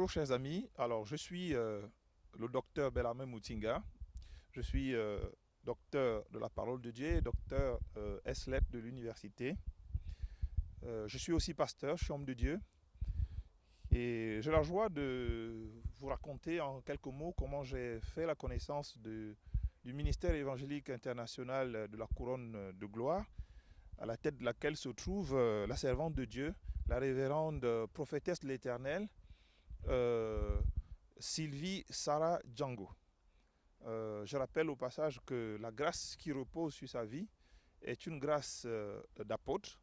Bonjour chers amis, alors je suis le docteur Bellarmé Moutinga, je suis docteur de la parole de Dieu, docteur S-Let de l'université. Je suis aussi pasteur, je suis homme de Dieu et j'ai la joie de vous raconter en quelques mots comment j'ai fait la connaissance du ministère évangélique international de la couronne de gloire, à la tête de laquelle se trouve la servante de Dieu, la révérende prophétesse de l'Éternel, euh, Sylvie Sarah Django. Je rappelle au passage que la grâce qui repose sur sa vie est une grâce d'apôtre,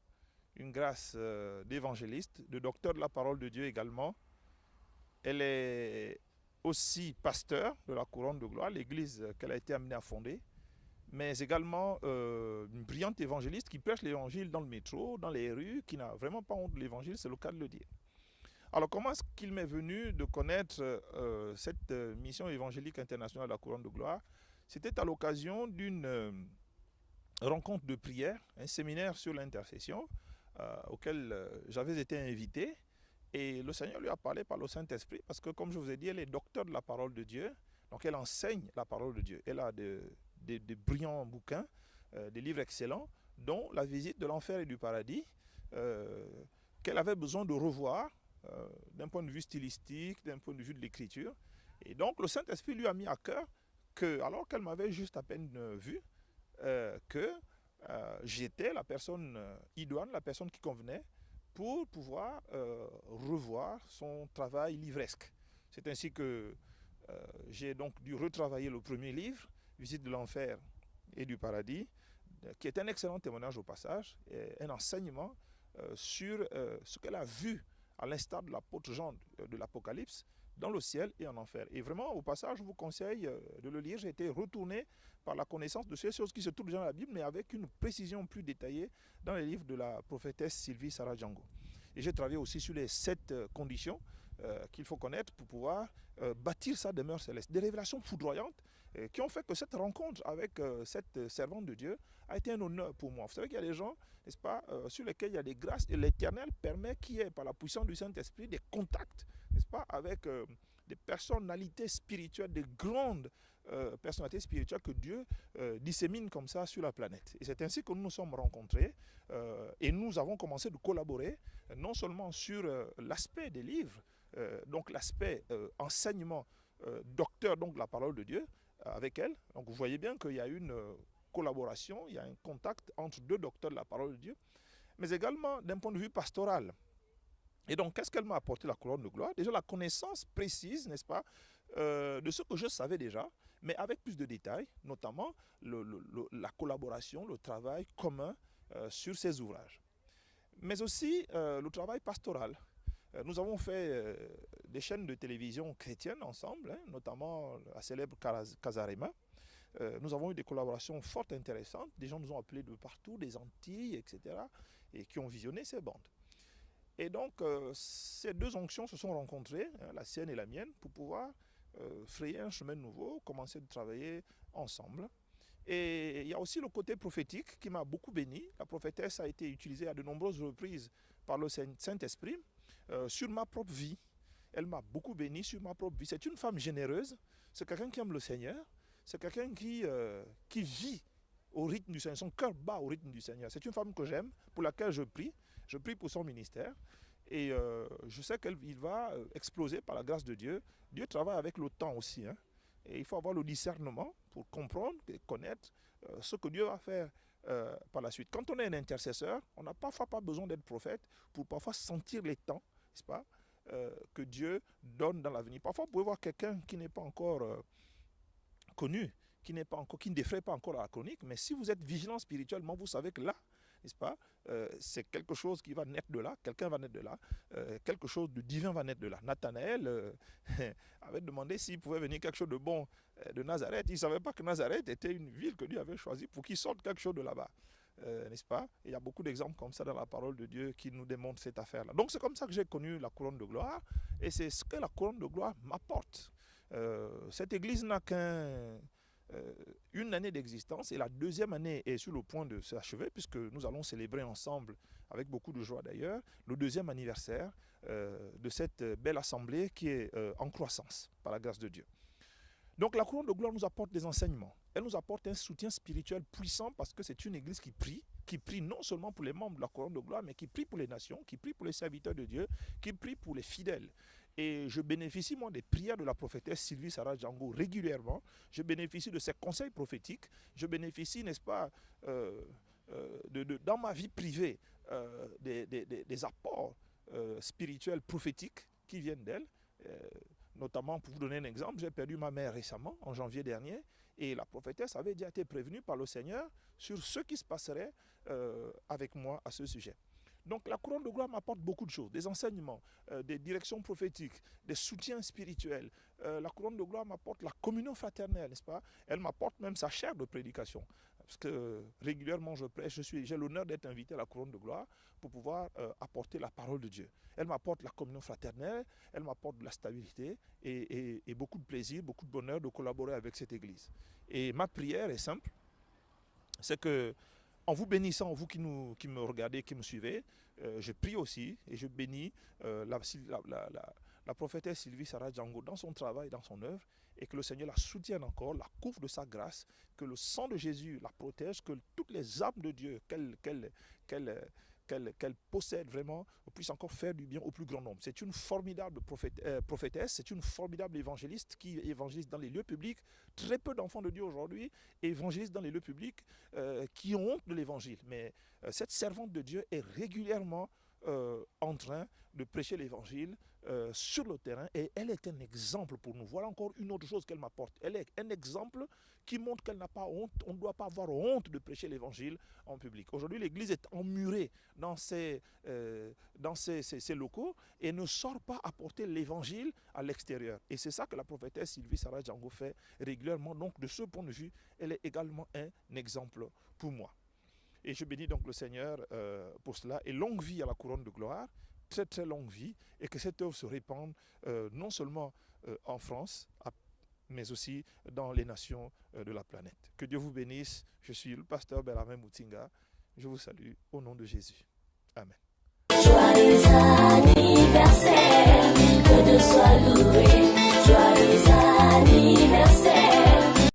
une grâce d'évangéliste, de docteur de la parole de Dieu également. Elle est aussi pasteur de la couronne de gloire, l'église qu'elle a été amenée à fonder, mais également une brillante évangéliste qui prêche l'évangile dans le métro, dans les rues, qui n'a vraiment pas honte de l'évangile, c'est le cas de le dire. Alors, comment est-ce qu'il m'est venu de connaître cette mission évangélique internationale de la couronne de gloire? C'était à l'occasion d'une rencontre de prière, un séminaire sur l'intercession auquel j'avais été invité. Et le Seigneur lui a parlé par le Saint-Esprit parce que, comme je vous ai dit, elle est docteur de la parole de Dieu. Donc, elle enseigne la parole de Dieu. Elle a de brillants bouquins, des livres excellents, dont La visite de l'enfer et du paradis, qu'elle avait besoin de revoir d'un point de vue stylistique, d'un point de vue de l'écriture. Et donc le Saint-Esprit lui a mis à cœur que, alors qu'elle m'avait juste à peine vu, que j'étais la personne idoine, la personne qui convenait pour pouvoir revoir son travail livresque. C'est ainsi que j'ai donc dû retravailler le premier livre, Visite de l'enfer et du paradis, qui est un excellent témoignage au passage, et un enseignement sur ce qu'elle a vu à l'instar de l'apôtre Jean de l'Apocalypse, dans le ciel et en enfer. Et vraiment, au passage, je vous conseille de le lire. J'ai été retourné par la connaissance de ces choses qui se trouvent déjà dans la Bible, mais avec une précision plus détaillée dans les livres de la prophétesse Sylvie Sarah Django. Et j'ai travaillé aussi sur les 7 conditions qu'il faut connaître pour pouvoir bâtir sa demeure céleste. Des révélations foudroyantes qui ont fait que cette rencontre avec cette servante de Dieu a été un honneur pour moi. Vous savez qu'il y a des gens, n'est-ce pas, sur lesquels il y a des grâces et l'Éternel permet qu'il y ait, par la puissance du Saint-Esprit, des contacts, n'est-ce pas, avec des personnalités spirituelles, des grandes personnalités spirituelles que Dieu dissémine comme ça sur la planète. Et c'est ainsi que nous nous sommes rencontrés et nous avons commencé de collaborer non seulement sur l'aspect des livres, donc l'aspect enseignement, docteur donc de la parole de Dieu avec elle. Donc vous voyez bien qu'il y a une collaboration, il y a un contact entre deux docteurs de la parole de Dieu, mais également d'un point de vue pastoral. Et donc, qu'est-ce qu'elle m'a apporté, la couronne de gloire? Déjà, la connaissance précise, n'est-ce pas, de ce que je savais déjà, mais avec plus de détails, notamment la collaboration, le travail commun sur ces ouvrages. Mais aussi le travail pastoral. Nous avons fait des chaînes de télévision chrétiennes ensemble, hein, notamment la célèbre Casarema. Nous avons eu des collaborations fort intéressantes. Des gens nous ont appelés de partout, des Antilles, etc., et qui ont visionné ces bandes. Et donc, ces deux onctions se sont rencontrées, hein, la sienne et la mienne, pour pouvoir frayer un chemin nouveau, commencer de travailler ensemble. Et il y a aussi le côté prophétique qui m'a beaucoup béni. La prophétesse a été utilisée à de nombreuses reprises par le Saint-Esprit sur ma propre vie. Elle m'a beaucoup béni sur ma propre vie. C'est une femme généreuse, c'est quelqu'un qui aime le Seigneur, c'est quelqu'un qui vit au rythme du Seigneur, son cœur bat au rythme du Seigneur. C'est une femme que j'aime, pour laquelle je prie pour son ministère, et je sais qu'il va exploser par la grâce de Dieu. Dieu travaille avec le temps aussi, hein, et il faut avoir le discernement pour comprendre et connaître ce que Dieu va faire par la suite. Quand on est un intercesseur, on n'a parfois pas besoin d'être prophète pour parfois sentir les temps, n'est-ce pas, que Dieu donne dans l'avenir. Parfois, vous pouvez voir quelqu'un qui n'est pas encore connu, qui ne défraie pas encore la chronique, mais si vous êtes vigilant spirituellement, vous savez que là, n'est-ce pas, c'est quelque chose qui va naître de là, quelqu'un va naître de là, quelque chose de divin va naître de là. Nathanaël avait demandé s'il pouvait venir quelque chose de bon de Nazareth. Il ne savait pas que Nazareth était une ville que Dieu avait choisie pour qu'il sorte quelque chose de là-bas. N'est-ce pas? Il y a beaucoup d'exemples comme ça dans la parole de Dieu qui nous démontrent cette affaire-là. Donc c'est comme ça que j'ai connu la couronne de gloire, et c'est ce que la couronne de gloire m'apporte. Cette église n'a qu'un une année d'existence et la deuxième année est sur le point de s'achever puisque nous allons célébrer ensemble, avec beaucoup de joie d'ailleurs, le deuxième anniversaire de cette belle assemblée qui est en croissance par la grâce de Dieu. Donc la couronne de gloire nous apporte des enseignements. Elle nous apporte un soutien spirituel puissant parce que c'est une église qui prie non seulement pour les membres de la couronne de gloire, mais qui prie pour les nations, qui prie pour les serviteurs de Dieu, qui prie pour les fidèles. Et je bénéficie, moi, des prières de la prophétesse Sylvie Sarah Django régulièrement. Je bénéficie de ses conseils prophétiques. Je bénéficie, n'est-ce pas, dans ma vie privée, des apports spirituels prophétiques qui viennent d'elle. Notamment, pour vous donner un exemple, j'ai perdu ma mère récemment, en janvier dernier, et la prophétesse avait déjà été prévenue par le Seigneur sur ce qui se passerait avec moi à ce sujet. Donc la couronne de gloire m'apporte beaucoup de choses, des enseignements, des directions prophétiques, des soutiens spirituels. La couronne de gloire m'apporte la communion fraternelle, n'est-ce pas? Elle m'apporte même sa chaire de prédication. Parce que régulièrement je prêche, j'ai l'honneur d'être invité à la couronne de gloire pour pouvoir apporter la parole de Dieu. Elle m'apporte la communion fraternelle, elle m'apporte de la stabilité et beaucoup de plaisir, beaucoup de bonheur de collaborer avec cette église. Et ma prière est simple, c'est que en vous bénissant, vous qui me regardez, qui me suivez, je prie aussi et je bénis la prophétesse Sylvie Sarah Django dans son travail, dans son œuvre, et que le Seigneur la soutienne encore, la couvre de sa grâce, que le sang de Jésus la protège, que toutes les âmes de Dieu qu'elle possède vraiment puissent encore faire du bien au plus grand nombre. C'est une formidable prophétesse, c'est une formidable évangéliste qui évangélise dans les lieux publics. Très peu d'enfants de Dieu aujourd'hui évangélisent dans les lieux publics qui ont honte de l'évangile. Mais cette servante de Dieu est régulièrement en train de prêcher l'évangile sur le terrain et elle est un exemple pour nous. Voilà encore une autre chose qu'elle m'apporte. Elle est un exemple qui montre qu'elle n'a pas honte. On ne doit pas avoir honte de prêcher l'évangile en public. Aujourd'hui, l'église est emmurée dans ses locaux et ne sort pas apporter l'évangile à l'extérieur. Et c'est ça que la prophétesse Sylvie Sarah Django fait régulièrement. Donc, de ce point de vue, elle est également un exemple pour moi. Et je bénis donc le Seigneur pour cela. Et longue vie à la couronne de gloire, très très longue vie, et que cette œuvre se répande non seulement en France, mais aussi dans les nations de la planète. Que Dieu vous bénisse. Je suis le pasteur Bellarmin Moutinga. Je vous salue au nom de Jésus. Amen. Joyeux anniversaire, que Dieu soit loué. Joyeux anniversaire.